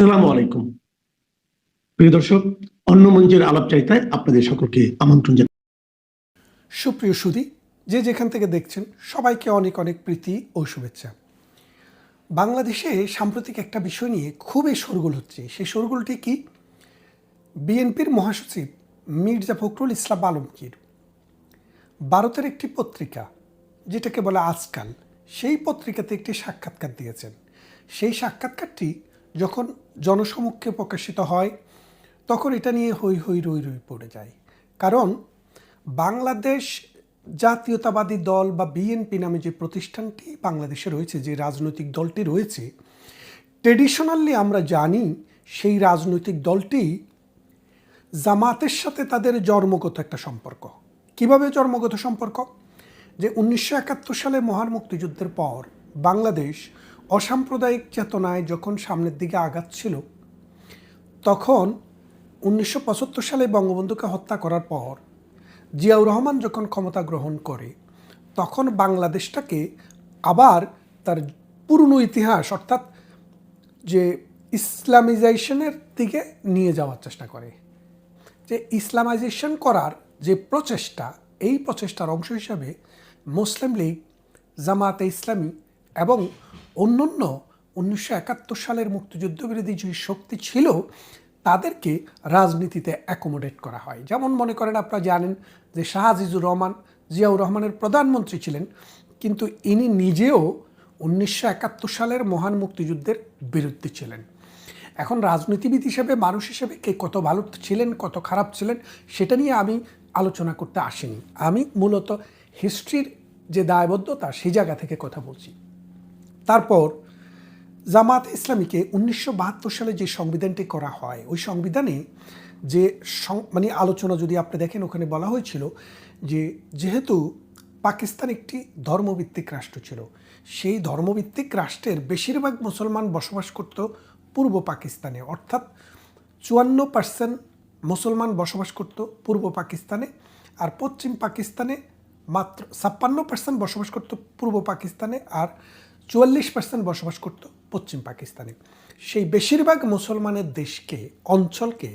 আসসালামু আলাইকুম প্রিয় দর্শক, অন্য মঞ্চের আলাপচারিতায় আপনাদের সকলকে আমন্ত্রণ জানাই। সুপ্রিয় সুধী, যে যেখান থেকে দেখছেন সবাইকে অনেক অনেক প্রীতি ও শুভেচ্ছা। বাংলাদেশে সাম্প্রতিক একটা বিষয় নিয়ে খুবই শোরগোল হচ্ছে। সেই শোরগোলটি কি? বিএনপির মহাসচিব মির্জা ফখরুল ইসলাম আলমগীর ভারতের একটি পত্রিকা, যেটাকে বলে আজকাল, সেই পত্রিকাতে একটি সাক্ষাৎকার দিয়েছেন। সেই সাক্ষাৎকারটি যখন জনসমক্ষে প্রকাশিত হয় তখন এটা নিয়ে হৈ হৈ রই রই পড়ে যায়। কারণ বাংলাদেশ জাতীয়তাবাদী দল বা বিএনপি নামে যে প্রতিষ্ঠানটি বাংলাদেশে রয়েছে, যে রাজনৈতিক দলটি রয়েছে, ট্রেডিশনালি আমরা জানি সেই রাজনৈতিক দলটি জামাতের সাথে তাদের জন্মগত একটা সম্পর্ক। কিভাবে জন্মগত সম্পর্ক? যে 1971 সালে মহান মুক্তিযুদ্ধের পর বাংলাদেশ অসাম্প্রদায়িক চেতনায় যখন সামনের দিকে আগাচ্ছিল, তখন 1975 সালে বঙ্গবন্ধুকে হত্যা করার পর জিয়াউর রহমান যখন ক্ষমতা গ্রহণ করে, তখন বাংলাদেশটাকে আবার তার পুরনো ইতিহাস, অর্থাৎ যে ইসলামাইজেশনের দিকে নিয়ে যাওয়ার চেষ্টা করে। যে ইসলামাইজেশন করার যে প্রচেষ্টা, এই প্রচেষ্টার অংশ হিসাবে মুসলিম লীগ, জামাতে ইসলামী এবং অন্যান্য 1971 সালের মুক্তিযুদ্ধ বিরোধী যে শক্তি ছিল তাদেরকে রাজনীতিতে অ্যাকোমোডেট করা হয়। যেমন মনে করেন, আপনারা জানেন যে শাহ আজিজুর রহমান জিয়াউর রহমানের প্রধানমন্ত্রী ছিলেন, কিন্তু ইনি নিজেও 1971 সালের মহান মুক্তিযুদ্ধের বিরুদ্ধে ছিলেন। এখন রাজনীতিবিদ হিসেবে, মানুষ হিসেবে কে কত ভালো ছিলেন, কত খারাপ ছিলেন, সেটা নিয়ে আমি আলোচনা করতে আসিনি। আমি মূলত হিস্ট্রির যে দায়বদ্ধতা, সেই জায়গা থেকে কথা বলছি। তারপর জামাত ইসলামীকে 1972 সালে যে সংবিধানটি করা হয়, ওই সংবিধানে যে আলোচনা যদি আপনি দেখেন, ওখানে বলা হয়েছিল যে যেহেতু পাকিস্তান একটি ধর্মভিত্তিক রাষ্ট্র ছিল, সেই ধর্মভিত্তিক রাষ্ট্রের বেশিরভাগ মুসলমান বসবাস করত পূর্ব পাকিস্তানে, অর্থাৎ 54% মুসলমান বসবাস করত পূর্ব পাকিস্তানে, আর পশ্চিম পাকিস্তানে মাত্র 56% বসবাস করত পূর্ব পাকিস্তানে, আর 44% বসবাস করত পশ্চিম পাকিস্তানে। সেই বেশিরভাগ মুসলমানের দেশকে, অঞ্চলকে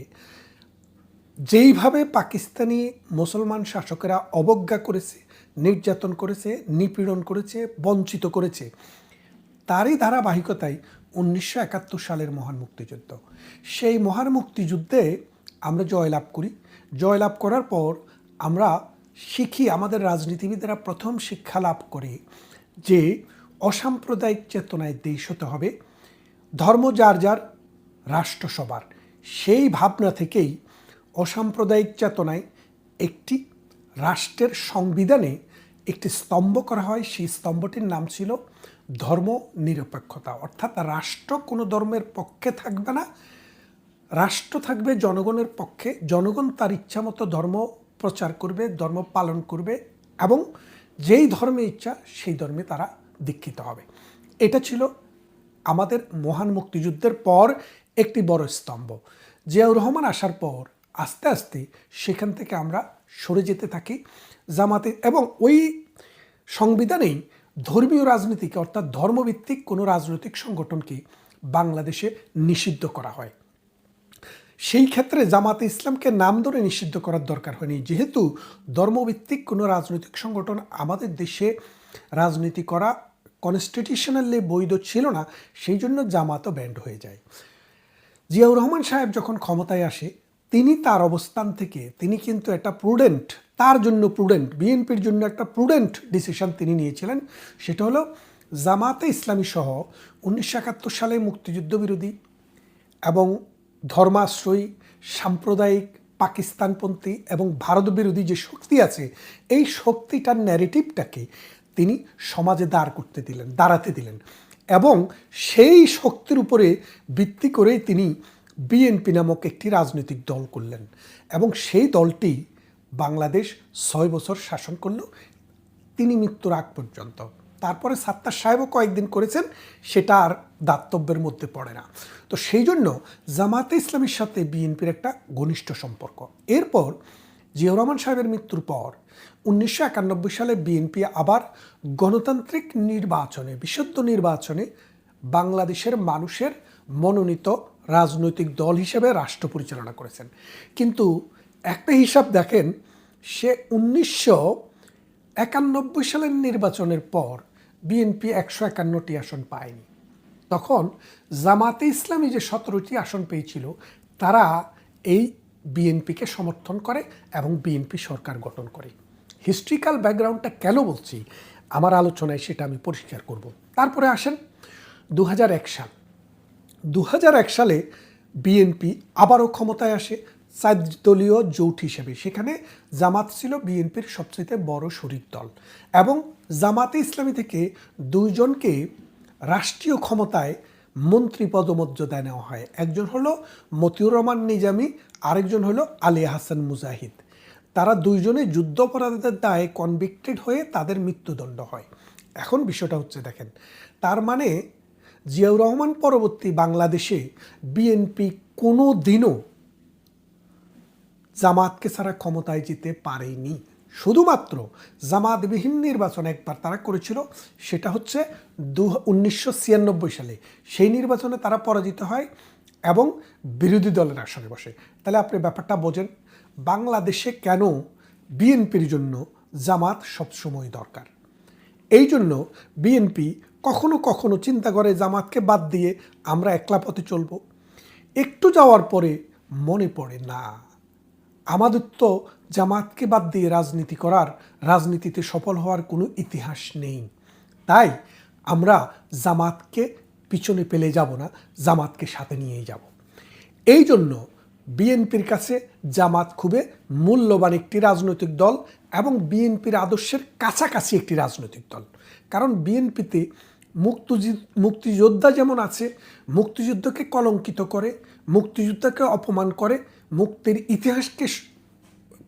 যেইভাবে পাকিস্তানি মুসলমান শাসকেরা অবজ্ঞা করেছে, নির্যাতন করেছে, নিপীড়ন করেছে, বঞ্চিত করেছে, তারই ধারাবাহিকতায় 1971 সালের মহান মুক্তিযুদ্ধ। সেই মহান মুক্তিযুদ্ধে আমরা জয়লাভ করি। জয়লাভ করার পর আমরা শিখি, আমাদের রাজনীতিবিদরা প্রথম শিক্ষা লাভ করে যে অসাম্প্রদায়িক চেতনায় দেশ হতে হবে, ধর্ম যার যার, রাষ্ট্র সবার। সেই ভাবনা থেকেই অসাম্প্রদায়িক চেতনায় একটি রাষ্ট্রের সংবিধানে একটি স্তম্ভ করা হয়। সেই স্তম্ভটির নাম ছিল ধর্ম নিরপেক্ষতা, অর্থাৎ রাষ্ট্র কোনো ধর্মের পক্ষে থাকবে না, রাষ্ট্র থাকবে জনগণের পক্ষে। জনগণ তার ইচ্ছামতো ধর্ম প্রচার করবে, ধর্ম পালন করবে, এবং যেই ধর্মে ইচ্ছা সেই ধর্মে তারা দীক্ষিত হবে। এটা ছিল আমাদের মহান মুক্তিযুদ্ধের পর একটি বড় স্তম্ভ। জিয়াউর রহমান আসার পর আস্তে আস্তে সেখান থেকে আমরা সরে যেতে থাকি জামাতে, এবং ওই সংবিধানেই ধর্মীয় রাজনীতিকে, অর্থাৎ ধর্মভিত্তিক কোনো রাজনৈতিক সংগঠনকে বাংলাদেশে নিষিদ্ধ করা হয়। সেই ক্ষেত্রে জামাতে ইসলামকে নাম ধরে নিষিদ্ধ করার দরকার হয়নি, যেহেতু ধর্মভিত্তিক কোনো রাজনৈতিক সংগঠন আমাদের দেশে রাজনীতি করা কনস্টিটিউশনালি বৈধ ছিল না, সেই জন্য জামাতও ব্যান্ড হয়ে যায়। জিয়াউর রহমান সাহেব যখন ক্ষমতায় আসে, তিনি তার অবস্থান থেকে তিনি কিন্তু একটা প্রুডেন্ট, তার জন্য প্রুডেন্ট, বিএনপির জন্য একটা প্রুডেন্ট ডিসিশন তিনি নিয়েছিলেন। সেটা হলো জামাতে ইসলামী সহ 1971 সালে মুক্তিযুদ্ধ বিরোধী এবং ধর্মাশ্রয়ী, সাম্প্রদায়িক, পাকিস্তানপন্থী এবং ভারত বিরোধী যে শক্তি আছে, এই শক্তিটার ন্যারেটিভটাকে তিনি সমাজে দাঁড়াতে দিলেন, এবং সেই শক্তির উপরে ভিত্তি করেই তিনি বিএনপি নামক একটি রাজনৈতিক দল করলেন, এবং সেই দলটি বাংলাদেশ 6 বছর শাসন করল, তিনি মৃত্যুর আগ পর্যন্ত। তারপরে সাত্তার সাহেবও কয়েকদিন করেছেন, সেটা আর দাতব্যের মধ্যে পড়ে না। তো সেই জন্য জামাতে ইসলামীর সাথে বিএনপির একটা ঘনিষ্ঠ সম্পর্ক। এরপর জিয়াউর রহমান সাহেবের মৃত্যুর পর 1991 সালে বিএনপি আবার গণতান্ত্রিক নির্বাচনে, বিশুদ্ধ নির্বাচনে বাংলাদেশের মানুষের মনোনীত রাজনৈতিক দল হিসেবে রাষ্ট্র পরিচালনা করেছেন। কিন্তু একটা হিসাব দেখেন, সে 1991 সালের নির্বাচনের পর বিএনপি 151টি আসন পায়নি। তখন জামাতে ইসলামী যে 17টি আসন পেয়েছিল, তারা এই বিএনপিকে সমর্থন করে এবং বিএনপি সরকার গঠন করে। হিস্ট্রিক্যাল ব্যাকগ্রাউন্ডটা কেন বলছি আমার আলোচনায় সেটা আমি পরিষ্কার করব। তারপরে আসেন 2001 সাল। 2001 সালে বিএনপি আবারও ক্ষমতায় আসে 4 দলীয় জোট হিসেবে। সেখানে জামাত ছিল বিএনপির সবচেয়ে বড় শরিক দল এবং জামাতে ইসলামী থেকে 2 জনকে রাষ্ট্রীয় ক্ষমতায় মন্ত্রী পদমর্যাদা নেওয়া হয়। একজন হলো মতিউর রহমান নিজামী, আরেকজন হলো আলী হাসান মুজাহিদ। তারা 2 জনে যুদ্ধাপরাধের দায়ে কনভিক্টেড হয়ে তাদের মৃত্যুদণ্ড হয়। এখন বিষয়টা হচ্ছে দেখেন, তার মানে জিয়াউর রহমান পরবর্তী বাংলাদেশে বিএনপি কোনো দিনও জামাতকে ছাড়া ক্ষমতায় যেতে পারেনি। শুধুমাত্র জামাতবিহীন নির্বাচন একবার তারা করেছিল, সেটা হচ্ছে 1996 সালে। সেই নির্বাচনে তারা পরাজিত হয় এবং বিরোধী দলের আসনে বসে। তাহলে আপনি ব্যাপারটা বোঝেন, বাংলাদেশে কেন বিএনপির জন্য জামাত সবসময় দরকার। এই জন্য বিএনপি কখনো কখনো চিন্তা করে জামাতকে বাদ দিয়ে আমরা একলা পথে চলব। একটু যাওয়ার পরে মনে পড়ে, না, আমাদের তো জামাতকে বাদ দিয়ে রাজনীতি করার, রাজনীতিতে সফল হওয়ার কোনো ইতিহাস নেই। তাই আমরা জামাতকে পিছনে ফেলে যাব না, জামাতকে সাথে নিয়েই যাব। এই জন্য বিএনপির কাছে জামাত খুবই মূল্যবান একটি রাজনৈতিক দল এবং বিএনপির আদর্শের কাছাকাছি একটি রাজনৈতিক দল। কারণ বিএনপিতে মুক্তিযোদ্ধা যেমন আছে, মুক্তিযুদ্ধকে কলঙ্কিত করে, মুক্তিযুদ্ধকে অপমান করে, মুক্তির ইতিহাসকে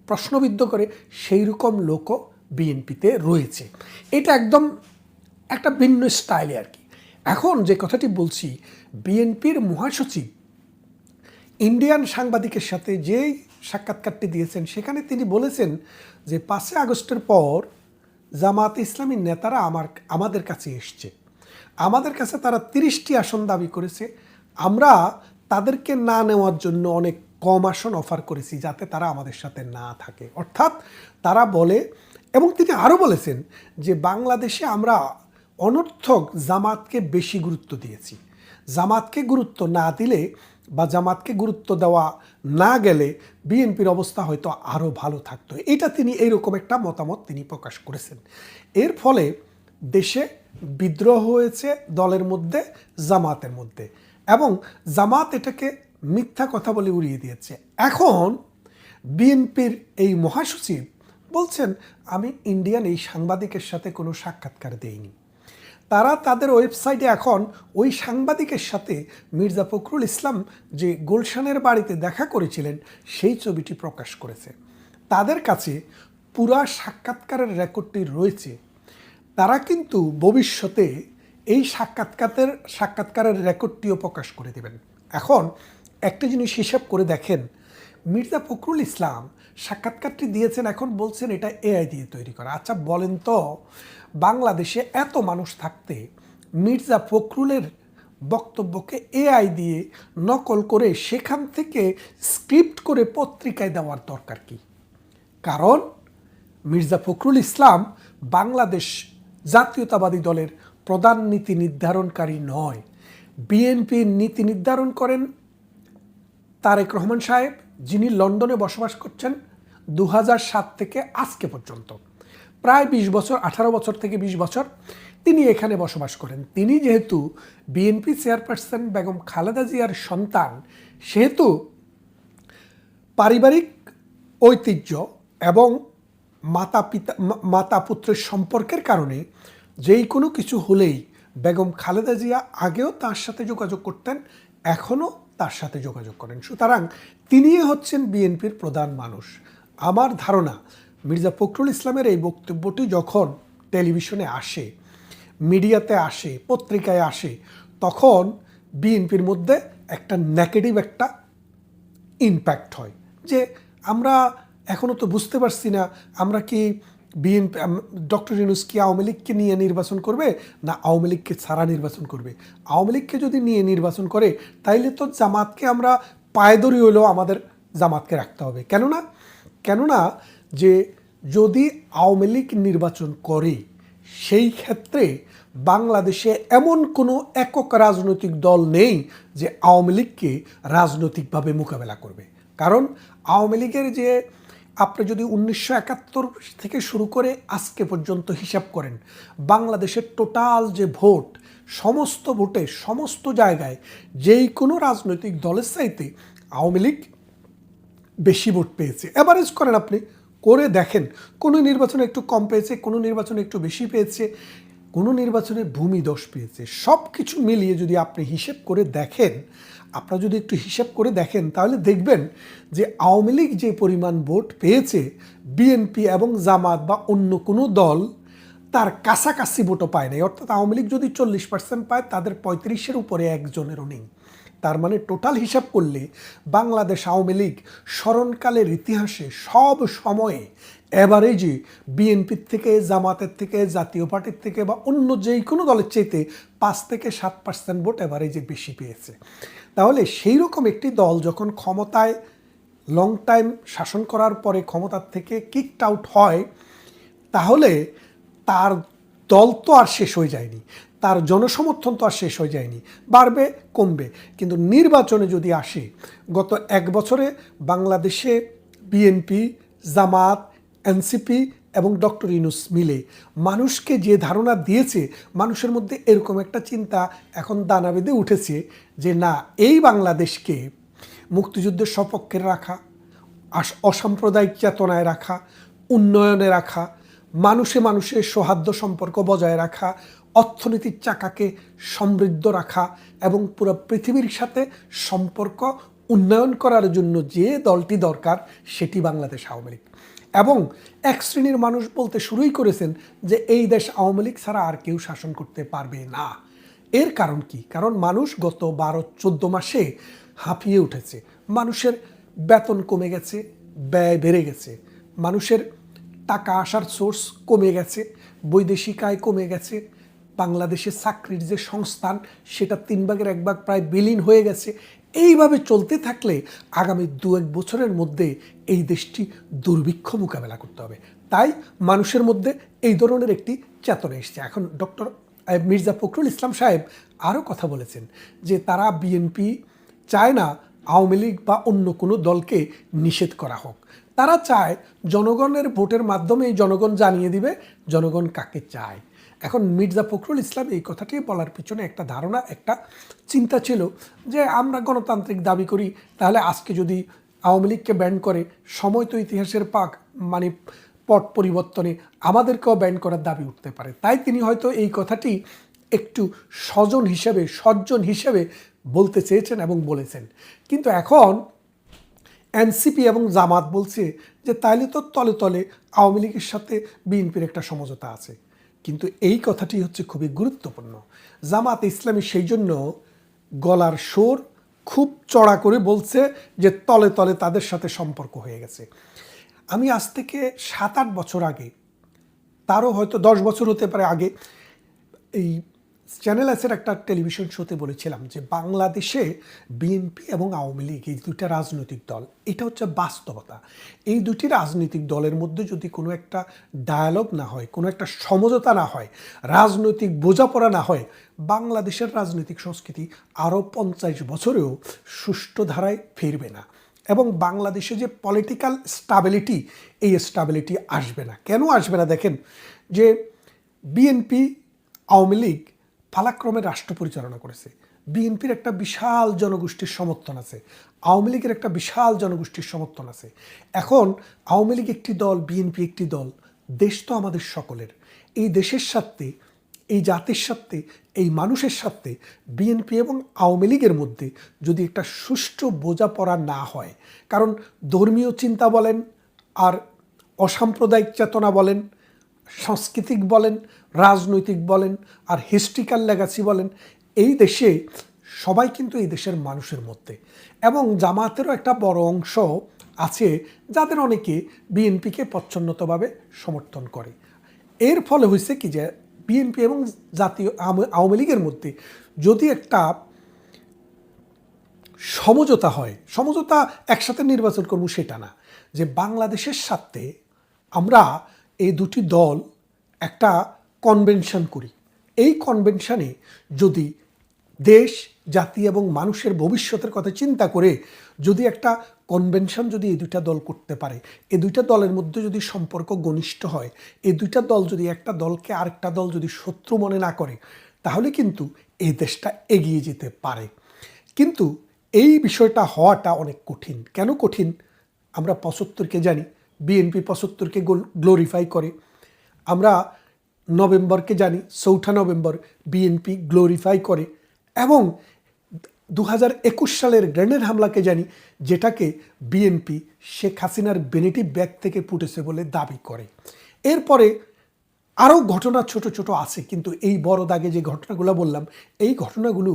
প্রশ্নবিদ্ধ করে, সেই রকম লোকও বিএনপিতে রয়েছে। এটা একদম একটা ভিন্ন স্টাইলে আর কি। এখন যে কথাটি বলছি, বিএনপির মহাসচিব ইন্ডিয়ান সাংবাদিকের সাথে যেই সাক্ষাৎকারটি দিয়েছেন, সেখানে তিনি বলেছেন যে 5 আগস্টের পর জামাত ইসলামীর নেতারা আমাদের কাছে এসছে, আমাদের কাছে তারা 30টি আসন দাবি করেছে, আমরা তাদেরকে না নেওয়ার জন্য অনেক কম আসন অফার করেছি যাতে তারা আমাদের সাথে না থাকে। অর্থাৎ তারা বলে, এবং তিনি আরও বলেছেন যে বাংলাদেশে আমরা অনর্থক জামাতকে বেশি গুরুত্ব দিয়েছি, জামাতকে গুরুত্ব না দিলে বা জামাতকে গুরুত্ব দেওয়া না গেলে বিএনপির অবস্থা হয়তো আরও ভালো থাকতো। এটা তিনি এইরকম একটা মতামত তিনি প্রকাশ করেছেন। এর ফলে দেশে বিদ্রোহ হয়েছে দলের মধ্যে, জামাতের মধ্যে, এবং জামাত এটাকে মিথ্যা কথা বলে উড়িয়ে দিয়েছে। এখন বিএনপির এই মহাসচিব বলছেন, আমি ইন্ডিয়ান এই সাংবাদিকের সাথে কোনো সাক্ষাৎকার দেইনি। তারা তাদের ওয়েবসাইটে এখন ওই সাংবাদিকের সাথে মির্জা ফখরুল ইসলাম যে গুলশানের বাড়িতে দেখা করেছিলেন সেই ছবিটি প্রকাশ করেছে। তাদের কাছে পুরা সাক্ষাৎকারের রেকর্ডটি রয়েছে। তারা কিন্তু ভবিষ্যতে এই সাক্ষাৎকারের রেকর্ডটিও প্রকাশ করে দেবেন। এখন একটা জিনিস হিসাব করে দেখেন, মির্জা ফখরুল ইসলাম সাক্ষাৎকারটি দিয়েছেন, এখন বলছেন এটা এআই দিয়ে তৈরি করা। আচ্ছা বলেন তো, বাংলাদেশে এত মানুষ থাকতে মির্জা ফখরুলের বক্তব্যকে এআই দিয়ে নকল করে সেখান থেকে স্ক্রিপ্ট করে পত্রিকায় দেওয়ার দরকার কি? কারণ মির্জা ফখরুল ইসলাম বাংলাদেশ জাতীয়তাবাদী দলের প্রধান নীতি নির্ধারণকারী নয়। বিএনপির নীতি নির্ধারণ করেন তারেক রহমান সাহেব, যিনি লন্ডনে বসবাস করছেন 2007 থেকে আজকে পর্যন্ত, প্রায় 20 বছর, 18 বছর থেকে 20 বছর তিনি এখানে বসবাস করেন। তিনি যেহেতু বিএনপি চেয়ারপারসন বেগম খালেদা জিয়ার সন্তান, সেহেতু পারিবারিক ঐতিহ্য এবং মাতা পুত্রের সম্পর্কের কারণে যেই কোনো কিছু হলেই বেগম খালেদা জিয়া আগেও তার সাথে যোগাযোগ করতেন, এখনও তার সাথে যোগাযোগ করেন। সুতরাং তিনি হচ্ছেন বিএনপির প্রধান মানুষ। আমার ধারণা মির্জা ফখরুল ইসলামের এই বক্তব্যটি যখন টেলিভিশনে আসে, মিডিয়াতে আসে, পত্রিকায় আসে, তখন বিএনপির মধ্যে একটা নেগেটিভ একটা ইমপ্যাক্ট হয় যে আমরা এখনও তো বুঝতে পারছি না আমরা কি বিএনপি ডক্টর ইউনূস কি আওয়ামী লীগকে নিয়ে নির্বাচন করবে না আওয়ামী লীগকে ছাড়া নির্বাচন করবে? আওয়ামী লীগকে যদি নিয়ে নির্বাচন করে তাইলে তো জামাতকে আমরা পায়দড়ি হলেও আমাদের জামাতকে রাখতে হবে। কেননা যে যদি আওয়ামী লীগ নির্বাচন করে সেই ক্ষেত্রে বাংলাদেশে এমন কোনো একক রাজনৈতিক দল নেই যে আওয়ামী লীগকে রাজনৈতিকভাবে মোকাবেলা করবে। কারণ আওয়ামী লীগের যে আপনি যদি 1971 থেকে শুরু করে আজকে পর্যন্ত হিসাব করেন, বাংলাদেশের টোটাল যে ভোট, সমস্ত ভোটে সমস্ত জায়গায় যেই কোনো রাজনৈতিক দলের চাইতে আওয়ামী লীগ বেশি ভোট পেয়েছে। এভারেজ করেন, আপনি করে দেখেন, কোনো নির্বাচনে একটু কম পেয়েছে, কোনো নির্বাচনে একটু বেশি পেয়েছে, কোনো নির্বাচনে ভূমিদশ পেয়েছে। সব কিছু মিলিয়ে যদি আপনি হিসেব করে দেখেন, আপনারা যদি একটু হিসেব করে দেখেন তাহলে দেখবেন যে আওয়ামী লীগ যে পরিমাণ ভোট পেয়েছে বিএনপি এবং জামাত বা অন্য কোনো দল তার কাছাকাছি ভোটও পায় নাই। অর্থাৎ আওয়ামী লীগ যদি 40% পায়, তাদের 35-এর উপরে একজনেরও নেই। তার মানে টোটাল হিসাব করলে বাংলাদেশ আওয়ামী লীগ স্মরণকালের ইতিহাসে সব সময়ে এভারেজে বিএনপির থেকে, জামাতের থেকে, জাতীয় পার্টির থেকে বা অন্য যেই কোনো দলের চাইতে 5-7% ভোট এভারেজে বেশি পেয়েছে। তাহলে সেই রকম একটি দল যখন ক্ষমতায় লং টাইম শাসন করার পরে ক্ষমতার থেকে কিকড আউট হয়, তাহলে তার দল তো আর শেষ হয়ে যায়নি, তার জনসমর্থন তো আর শেষ হয়ে যায়নি, বাড়বে কমবে। কিন্তু নির্বাচনে যদি আসে, গত 1 বছরে বাংলাদেশে বিএনপি, জামাত, এনসিপি এবং ডক্টর ইউনূস মিলে মানুষকে যে ধারণা দিয়েছে, মানুষের মধ্যে এরকম একটা চিন্তা এখন দানা বেঁধে উঠেছে যে না, এই বাংলাদেশকে মুক্তিযুদ্ধের সপক্ষে রাখা, অসাম্প্রদায়িক চেতনায় রাখা, উন্নয়নে রাখা, মানুষে মানুষের সৌহার্দ্য সম্পর্ক বজায় রাখা, অর্থনীতির চাকাকে সমৃদ্ধ রাখা এবং পুরো পৃথিবীর সাথে সম্পর্ক উন্নয়ন করার জন্য যে দলটি দরকার সেটি বাংলাদেশ আওয়ামী লীগ। এবং এক শ্রেণীর মানুষ বলতে শুরুই করেছেন যে এই দেশ আওয়ামী লীগ ছাড়া আর কেউ শাসন করতে পারবে না। এর কারণ কি? কারণ মানুষ গত 12-14 মাসে হাঁপিয়ে উঠেছে। মানুষের বেতন কমে গেছে, ব্যয় বেড়ে গেছে, মানুষের টাকা আসার সোর্স কমে গেছে, বৈদেশিক আয় কমে গেছে, বাংলাদেশের চাকরির যে সংস্থান সেটা 3 ভাগের 1 ভাগ প্রায় বিলীন হয়ে গেছে। এইভাবে চলতে থাকলে আগামী 2-1 বছরের মধ্যে এই দেশটি দুর্ভিক্ষ মোকাবেলা করতে হবে। তাই মানুষের মধ্যে এই ধরনের একটি চেতনা এসছে। এখন ডক্টর মির্জা ফখরুল ইসলাম সাহেব আরও কথা বলেছেন যে তারা বিএনপি চায় না আওয়ামী লীগ বা অন্য কোনো দলকে নিষেধ করা হোক। তারা চায় জনগণের ভোটের মাধ্যমে জনগণ জানিয়ে দিবে জনগণ কাকে চায়। এখন মির্জা ফখরুল ইসলাম এই কথাটি বলার পিছনে একটা ধারণা, একটা চিন্তা ছিল যে আমরা গণতান্ত্রিক দাবি করি, তাহলে আজকে যদি আওয়ামী লীগকে ব্যান করে, সময় তো ইতিহাসের মানে পট পরিবর্তনে আমাদেরকেও ব্যান করার দাবি উঠতে পারে। তাই তিনি হয়তো এই কথাটি একটু সজ্জন হিসেবে বলতে চেয়েছেন এবং বলেছেন। কিন্তু এখন এনসিপি এবং জামাত বলছে যে তাইলে তো তলে তলে আওয়ামী লীগের সাথে বিএনপির একটা সমঝোতা আছে। কিন্তু এই কথাটি হচ্ছে খুবই গুরুত্বপূর্ণ। জামাত ইসলামী সেই জন্য গলার সুর খুব চড়া করে বলছে যে তলে তলে তাদের সাথে সম্পর্ক হয়ে গেছে। আমি আজ থেকে 7-8 বছর আগে, তারও হয়তো 10 বছর হতে পারে আগে, এই চ্যানেল এসের একটা টেলিভিশন শোতে বলেছিলাম যে বাংলাদেশে বিএনপি এবং আওয়ামী লীগ এই দুইটা রাজনৈতিক দল, এটা হচ্ছে বাস্তবতা। এই দুটি রাজনৈতিক দলের মধ্যে যদি কোনো একটা ডায়ালগ না হয়, কোনো একটা সমঝোতা না হয়, রাজনৈতিক বোঝাপড়া না হয়, বাংলাদেশের রাজনৈতিক সংস্কৃতি আরও 50 বছরেও সুষ্ঠু ধারায় ফিরবে না। এবং বাংলাদেশে যে পলিটিক্যাল স্টাবিলিটি, এই স্টাবিলিটি আসবে না। কেন আসবে না? দেখেন যে বিএনপি, আওয়ামী লীগ পালাক্রমে রাষ্ট্র পরিচালনা করেছে। বিএনপির একটা বিশাল জনগোষ্ঠীর সমর্থন আছে, আওয়ামী লীগের একটা বিশাল জনগোষ্ঠীর সমর্থন আছে। এখন আওয়ামী লীগ একটি দল, বিএনপি একটি দল, দেশ তো আমাদের সকলের। এই দেশের সাথে, এই জাতির সাথে, এই মানুষের সাথে বিএনপি এবং আওয়ামী লীগের মধ্যে যদি একটা সুষ্ঠু বোঝাপড়া না হয়, কারণ ধর্মীয় চিন্তা বলেন, আর অসাম্প্রদায়িক চেতনা বলেন, সাংস্কৃতিক বলেন, রাজনৈতিক বলেন, আর হিস্ট্রিক্যাল লেগাসি বলেন, এই দেশে সবাই কিন্তু এই দেশের মানুষের মধ্যে, এবং জামাতেরও একটা বড় অংশ আছে যাদের অনেকে বিএনপিকে প্রচ্ছন্নতভাবে সমর্থন করে। এর ফলে হয়েছে কি যে বিএনপি এবং জাতীয় আওয়ামী লীগের মধ্যে যদি একটা সমঝোতা হয়, সমঝোতা একসাথে নির্বাচন করব সেটা না, যে বাংলাদেশের সাথে আমরা এই দুটি দল একটা কনভেনশন করি, এই কনভেনশনে যদি দেশ, জাতি এবং মানুষের ভবিষ্যতের কথা চিন্তা করে যদি একটা কনভেনশন যদি এই দুইটা দল করতে পারে, এই দুইটা দলের মধ্যে যদি সম্পর্ক ঘনিষ্ঠ হয়, এই দুইটা দল যদি একটা দলকে আরেকটা দল যদি শত্রু মনে না করে, তাহলে কিন্তু এই দেশটা এগিয়ে যেতে পারে। কিন্তু এই বিষয়টা হওয়াটা অনেক কঠিন। কেন কঠিন? আমরা ৭৫কে জানি, বিএনপি ৭৫কে গ্লোরিফাই করে। আমরা নভেম্বরকে জানি, ৪ঠা নভেম্বর বিএনপি গ্লোরিফাই করে। এবং ২০২১ সালের গ্রেনেড হামলাকে জানি, যেটাকে বিএনপি শেখ হাসিনার বেনেটিভ ব্যাগ থেকে ফুটেছে বলে দাবি করে। এরপরে আরও ঘটনা ছোট ছোট আছে, কিন্তু এই বড় দাগে যে ঘটনাগুলো বললাম, এই ঘটনাগুলো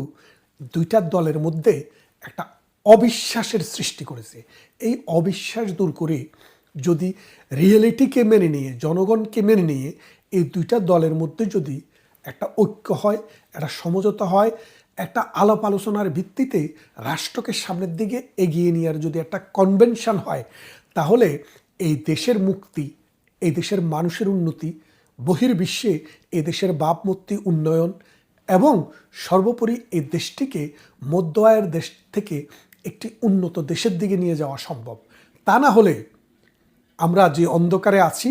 দুইটা দলের মধ্যে একটা অবিশ্বাসের সৃষ্টি করেছে। এই অবিশ্বাস দূর করে যদি রিয়েলিটিকে মেনে নিয়ে, জনগণকে মেনে নিয়ে এই দুইটা দলের মধ্যে যদি একটা ঐক্য হয়, একটা সমঝোতা হয়, একটা আলাপ আলোচনার ভিত্তিতে রাষ্ট্রকে সামনের দিকে এগিয়ে নেওয়ার যদি একটা কনভেনশন হয়, তাহলে এই দেশের মুক্তি, এই দেশের মানুষের উন্নতি, বহির্বিশ্বে এই দেশের ভাবমূর্তি উন্নয়ন এবং সর্বোপরি এই দেশটিকে মধ্য আয়ের দেশ থেকে একটি উন্নত দেশের দিকে নিয়ে যাওয়া সম্ভব। তা না হলে আমরা যে অন্ধকারে আছি,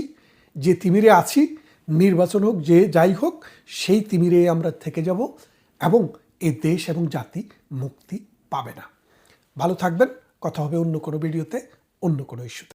যে তিমিরে আছি, নির্বাচন হোক, যে যাই হোক, সেই তিমিরে আমরা থেকে যাব এবং এই দেশ এবং জাতি মুক্তি পাবে না। ভালো থাকবেন। কথা হবে অন্য কোনো ভিডিওতে, অন্য কোনো ইস্যুতে।